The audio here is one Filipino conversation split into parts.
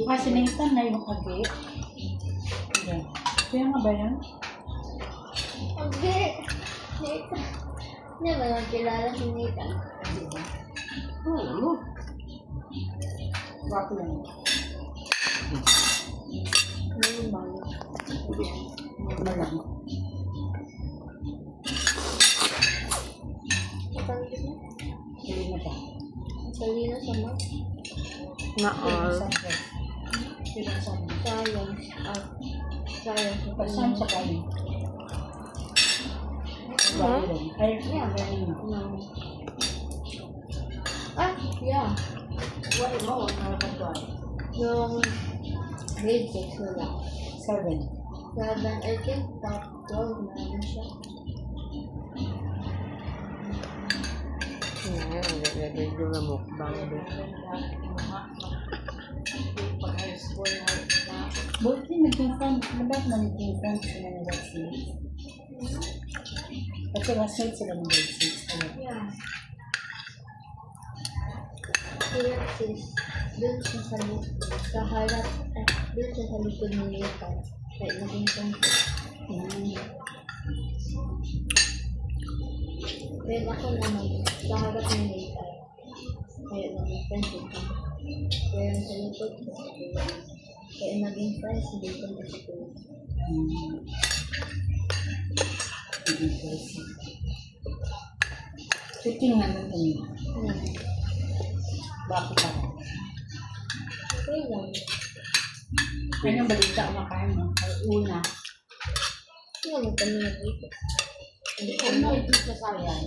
Masinitan na yung agi. Yan. Kaya nga ba yan? Agi! Nathan. Hindi ba nagkilala si Nathan? Oo. Wapo lang. Ano ba? Malang. Matangkit na? Hindi na ba? Salina sa mat? Na-all. Sayang. Sayang. Pasan sa kanin. Ay, Yeah. galing. No. Yeah. Wala mo, nakakatuwa. Yung grade 6 na lang. 7. 7, I think top 12 na rin siya. Ngayon, yung na mukbang. Pag high school, buti naging friends. Bakit na naging friends sila ng grade 6? Kasi classmate sila ng grade 6. Yeah. Grade 6, dun siya sa harap, dun siya sa likod ng Nathan. Kaya naging friends. Kaya ako naman, sa harap ng Nathan. Kaya naging friends ito. Kaya sa likod, kaya naging friends dito na ito. Shooting nga lang kami. Bakit ka? Okay lang. Anong balita makain mo? Ay, una. Hindi naman kami nag-ito. Ano ito sa sayang?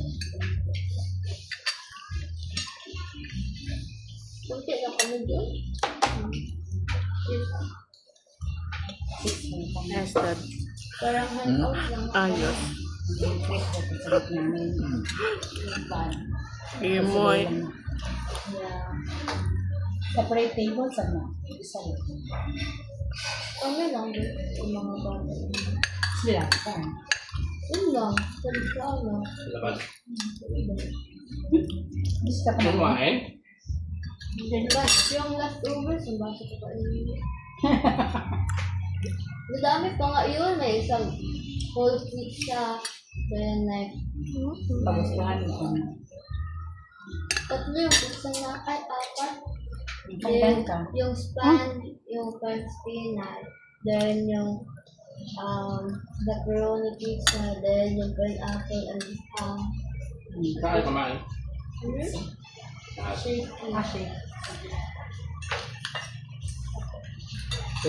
Kunti lang kami doon. 6 mo kami. Esther. Parang hangout lang ako. Ayos. Sarap namin. Imoy. Yeah. Separate table, sana? Isa lang. Ano lang din yung mga bata. Sila, saan? Yun lang. Salita lang. Labas. Gusto ka Ano naman? kumain? Yung leftovers, yung basa ko pa yun. Madami pa nga yun. May isang whole pizza. Then like, Pagustuhan mo kung tatlo yung pizza na, ay, apat. kailan ka? Yung span, yung French spinach, then yung pepperoni pizza, then yung pineapple and ham. Saan kumain? Shaky. Kasi,